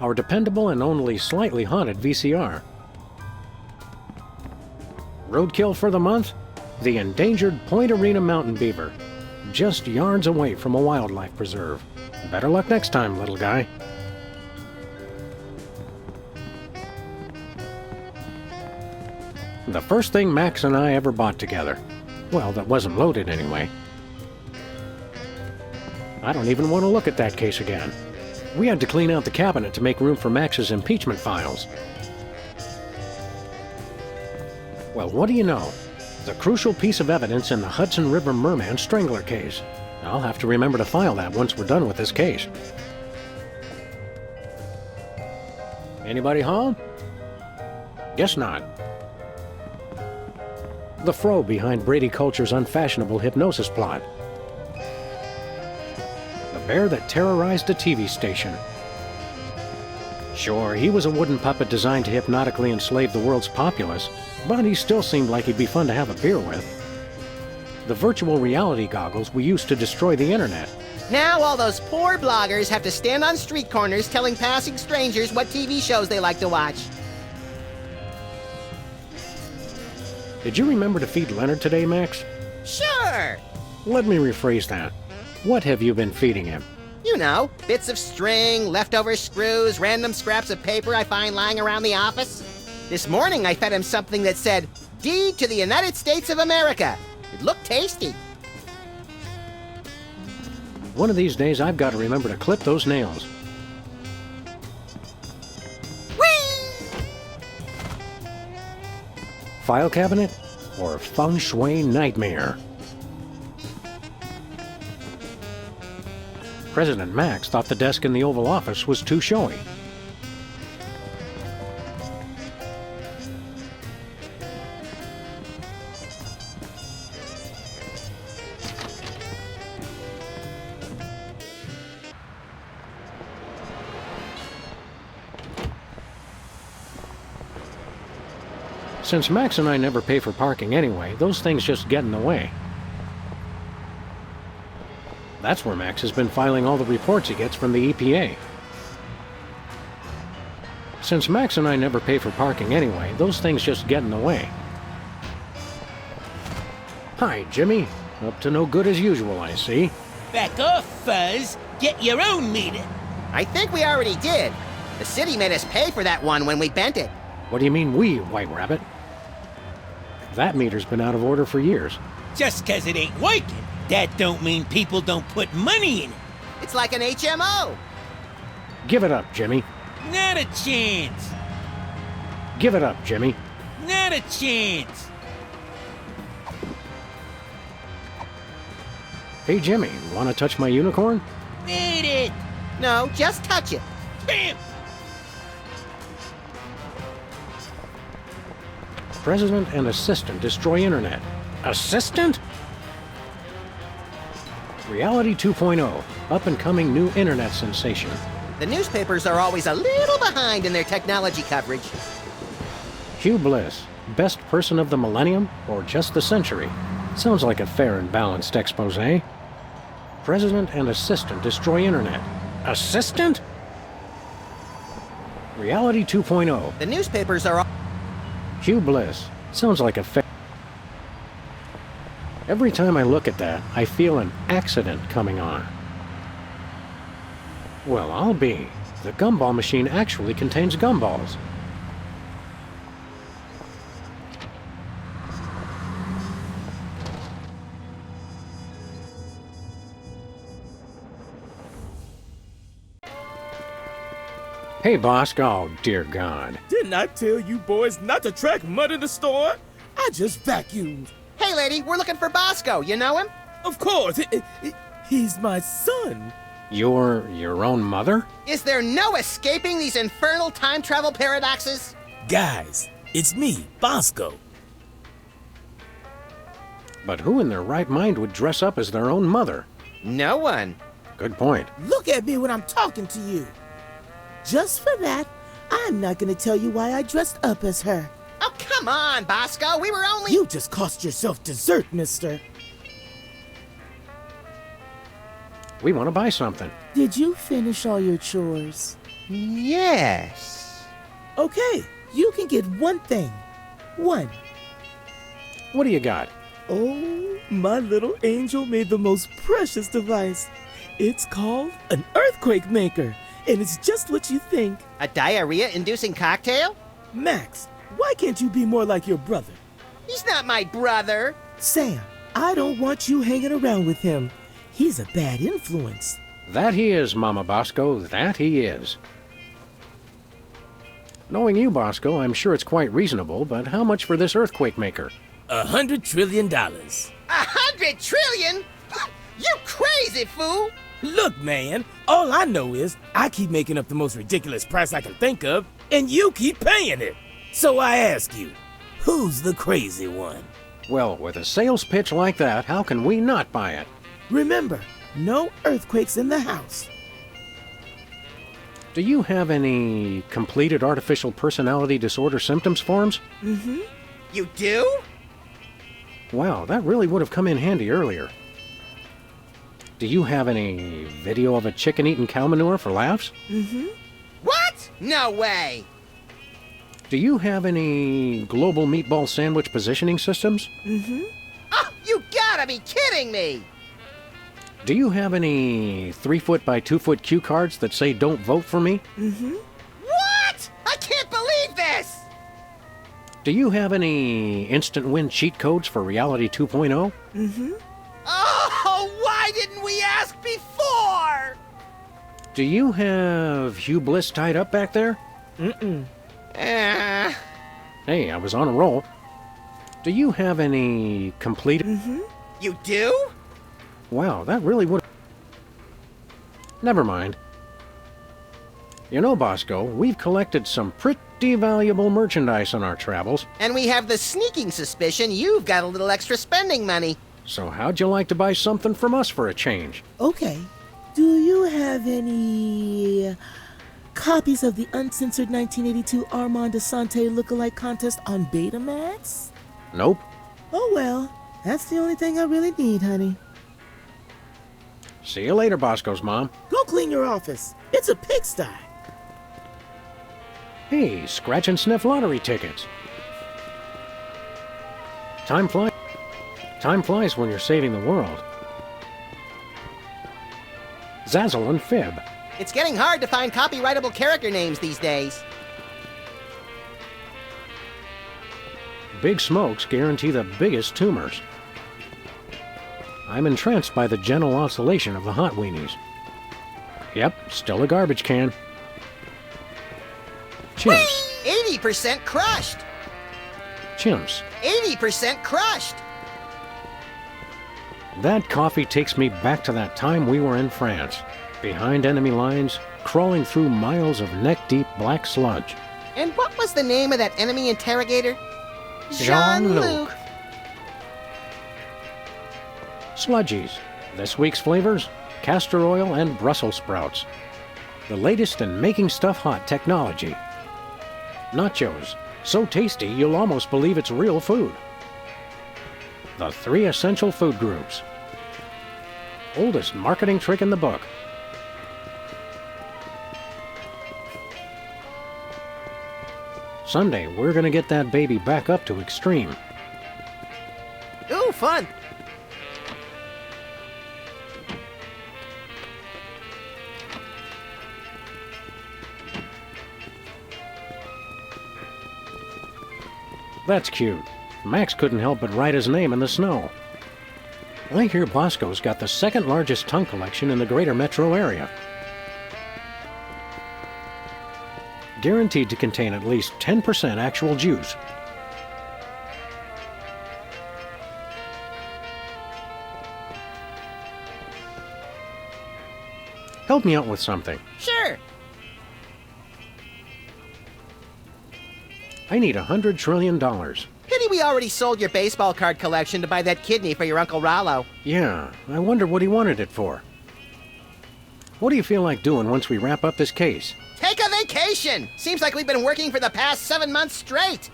our dependable and only slightly haunted VCR. Roadkill for the month? The endangered Point Arena mountain beaver, just yards away from a wildlife preserve. Better luck next time, little guy. The first thing Max and I ever bought together. Well, that wasn't loaded anyway. I don't even want to look at that case again. We had to clean out the cabinet to make room for Max's impeachment files. Well, what do you know? The crucial piece of evidence in the Hudson River Merman Strangler case. I'll have to remember to file that once we're done with this case. Anybody home? Guess not. The fro behind Brady Culture's unfashionable hypnosis plot. The bear that terrorized a TV station. Sure, he was a wooden puppet designed to hypnotically enslave the world's populace, but he still seemed like he'd be fun to have a beer with. The virtual reality goggles we used to destroy the internet. Now all those poor bloggers have to stand on street corners telling passing strangers what TV shows they like to watch. Did you remember to feed Leonard today, Max? Sure! Let me rephrase that. What have you been feeding him? You know, bits of string, leftover screws, random scraps of paper I find lying around the office. This morning I fed him something that said, "Deed to the United States of America." It looked tasty. One of these days I've got to remember to clip those nails. File cabinet or feng shui nightmare? President Max thought the desk in the Oval Office was too showy. Since Max and I never pay for parking anyway, those things just get in the way. That's where Max has been filing all the reports he gets from the EPA. Since Max and I never pay for parking anyway, those things just get in the way. Hi, Jimmy. Up to no good as usual, I see. Back off, Fuzz. Get your own meter. I think we already did. The city made us pay for that one when we bent it. What do you mean we, White Rabbit? That meter's been out of order for years. Just 'cause it ain't working, that don't mean people don't put money in it. It's like an HMO. Give it up, Jimmy. Not a chance. Give it up, Jimmy. Not a chance. Hey, Jimmy, want to touch my unicorn? Beat it. No, just touch it. Bam. President and assistant destroy internet. Assistant? Reality 2.0, up-and-coming new internet sensation. The newspapers are always a little behind in their technology coverage. Hugh Bliss, best person of the millennium or just the century? Sounds like a fair and balanced expose. President and assistant destroy internet. Assistant? Reality 2.0. The newspapers are Hugh Bliss. Sounds like a fair... Every time I look at that, I feel an accident coming on. Well, I'll be. The gumball machine actually contains gumballs. Hey, boss. Oh, dear God. Didn't I tell you boys not to track mud in the store? I just vacuumed. Hey, lady, we're looking for Bosco. You know him? Of course. He's my son. Your own mother? Is there no escaping these infernal time travel paradoxes? Guys, it's me, Bosco. But who in their right mind would dress up as their own mother? No one. Good point. Look at me when I'm talking to you. Just for that, I'm not gonna tell you why I dressed up as her. Oh, come on, Bosco. We were only... You just cost yourself dessert, mister. We want to buy something. Did you finish all your chores? Yes. Okay, you can get one thing. One. What do you got? Oh, my little angel made the most precious device. It's called an earthquake maker, and it's just what you think. A diarrhea-inducing cocktail? Max, why can't you be more like your brother? He's not my brother. Sam, I don't want you hanging around with him. He's a bad influence. That he is, Mama Bosco, that he is. Knowing you, Bosco, I'm sure it's quite reasonable, but how much for this earthquake maker? $100 trillion. 100 trillion? You crazy fool! Look, man, all I know is I keep making up the most ridiculous price I can think of, and you keep paying it. So I ask you, who's the crazy one? Well, with a sales pitch like that, how can we not buy it? Remember, no earthquakes in the house. Do you have any completed artificial personality disorder symptoms forms? Mm-hmm. You do? Wow, that really would have come in handy earlier. Do you have any video of a chicken eating cow manure for laughs? Mm-hmm. What? No way! Do you have any global meatball sandwich positioning systems? Mm-hmm. Oh, you gotta be kidding me! Do you have any 3-foot by 2-foot cue cards that say don't vote for me? Mm-hmm. What? I can't believe this! Do you have any instant win cheat codes for Reality 2.0? Mm-hmm. Oh, why didn't we ask before? Do you have Hugh Bliss tied up back there? Mm-mm. Hey, I was on a roll. Do you have any completed... Mm-hmm. You do? Wow, that really would... Never mind. You know, Bosco, we've collected some pretty valuable merchandise on our travels. And we have the sneaking suspicion you've got a little extra spending money. So how'd you like to buy something from us for a change? Okay. Do you have any copies of the uncensored 1982 Armand Asante lookalike contest on Betamax? Nope. Oh well, that's the only thing I really need, honey. See you later, Bosco's mom. Go clean your office. It's a pigsty. Hey, scratch and sniff lottery tickets. Time flies. Time flies when you're saving the world. Zazzle and Fib. It's getting hard to find copyrightable character names these days. Big smokes guarantee the biggest tumors. I'm entranced by the gentle oscillation of the hot weenies. Yep, still a garbage can. Chimps. 80% crushed! Chimps. 80% crushed! That coffee takes me back to that time we were in France, behind enemy lines, crawling through miles of neck-deep black sludge. And what was the name of that enemy interrogator? Jean-Luc. Sludgies. This week's flavors, castor oil and Brussels sprouts. The latest in making stuff hot technology. Nachos. So tasty you'll almost believe it's real food. The 3 essential food groups. Oldest marketing trick in the book. Sunday, we're gonna get that baby back up to extreme. Ooh, fun! That's cute. Max couldn't help but write his name in the snow. I hear Bosco's got the second largest tongue collection in the greater metro area. Guaranteed to contain at least 10% actual juice. Help me out with something. Sure! I need $100 trillion. Pity we already sold your baseball card collection to buy that kidney for your Uncle Rollo. Yeah, I wonder what he wanted it for. What do you feel like doing once we wrap up this case? Take a vacation! Seems like we've been working for the past 7 months straight.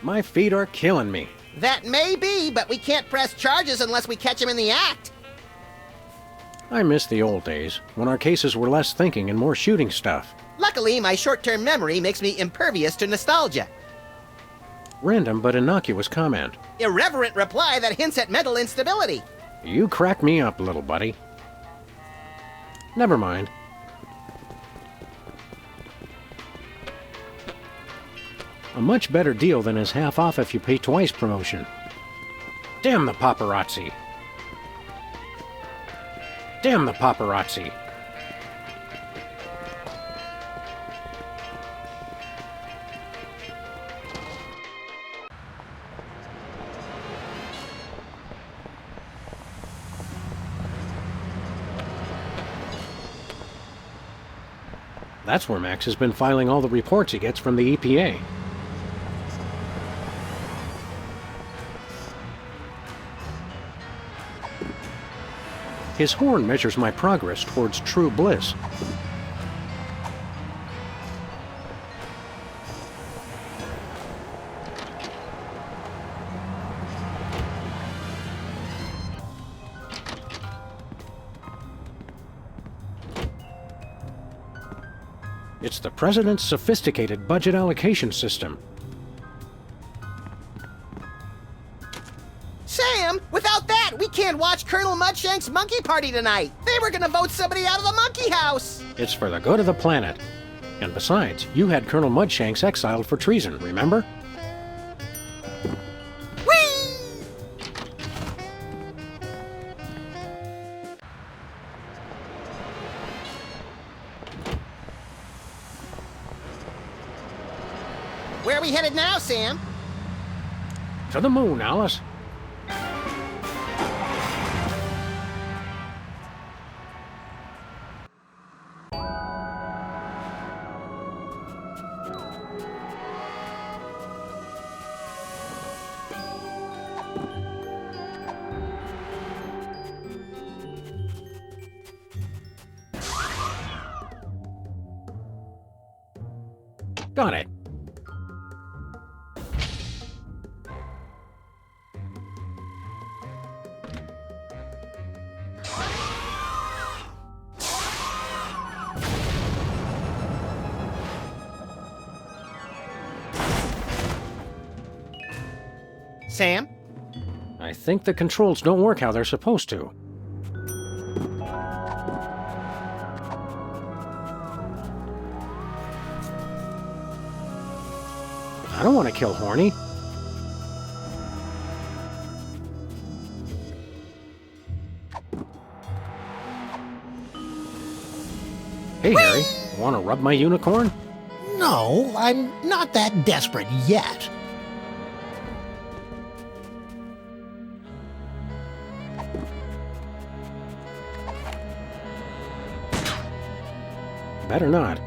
My feet are killing me. That may be, but we can't press charges unless we catch him in the act. I miss the old days, when our cases were less thinking and more shooting stuff. Luckily, my short-term memory makes me impervious to nostalgia. Random but innocuous comment. Irreverent reply that hints at mental instability. You crack me up, little buddy. Never mind. A much better deal than his half off if you pay twice promotion. Damn the paparazzi. Damn the paparazzi. That's where Max has been filing all the reports he gets from the EPA. His horn measures my progress towards true bliss. It's the President's sophisticated budget allocation system. Sam, without that, we can't watch Colonel Mudshank's monkey party tonight. They were gonna vote somebody out of the monkey house. It's for the good of the planet. And besides, you had Colonel Mudshanks exiled for treason, remember? Whee! Where are we headed now, Sam? To the moon, Alice. Got it. Sam? I think the controls don't work how they're supposed to. I don't want to kill Horny. Hey, Harry, want to rub my unicorn? No, I'm not that desperate yet. Better not.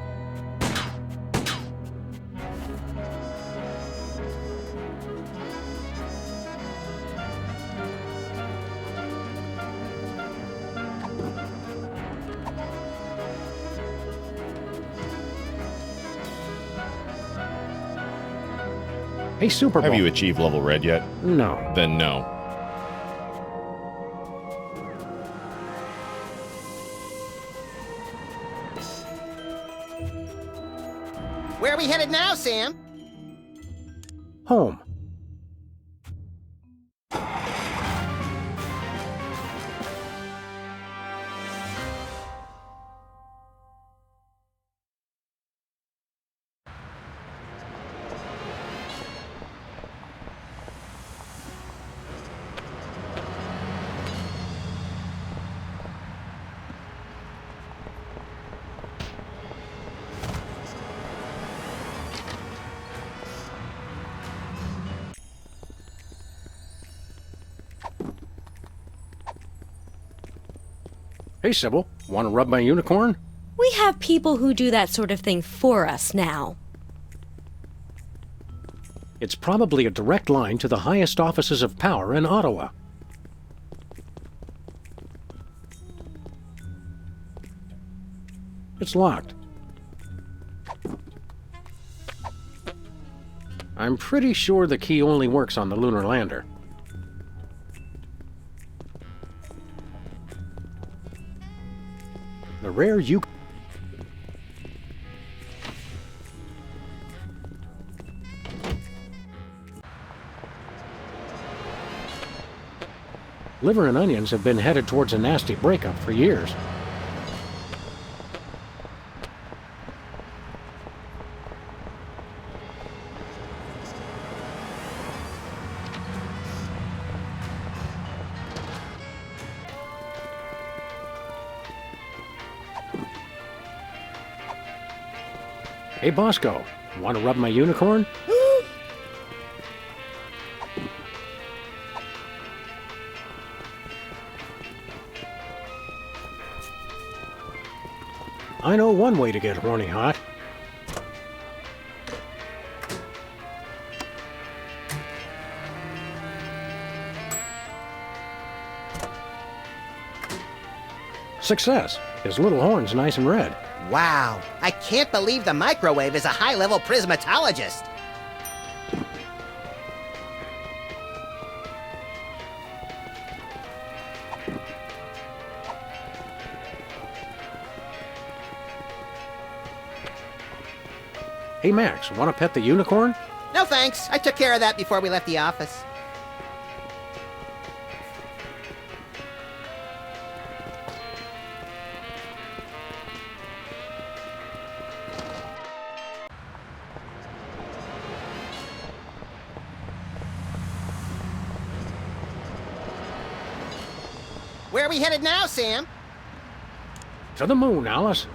Hey, Superball. Have you achieved level red yet? No. Then no. Where are we headed now, Sam? Home. Hey, Sybil, want to rub my unicorn? We have people who do that sort of thing for us now. It's probably a direct line to the highest offices of power in Ottawa. It's locked. I'm pretty sure the key only works on the lunar lander. The rare you... Liver and onions have been headed towards a nasty breakup for years. Hey, Bosco, want to rub my unicorn? I know one way to get horny hot. Success! His little horn's nice and red. Wow, I can't believe the microwave is a high-level prismatologist. Hey, Max, want to pet the unicorn? No thanks, I took care of that before we left the office. Where are we headed now, Sam? To the moon, Alice.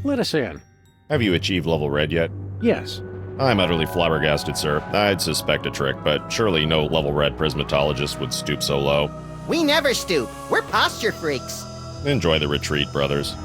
Let us in. Have you achieved level red yet? Yes. I'm utterly flabbergasted, sir. I'd suspect a trick, but surely no level red prismatologist would stoop so low. We never stoop. We're posture freaks. Enjoy the retreat, brothers.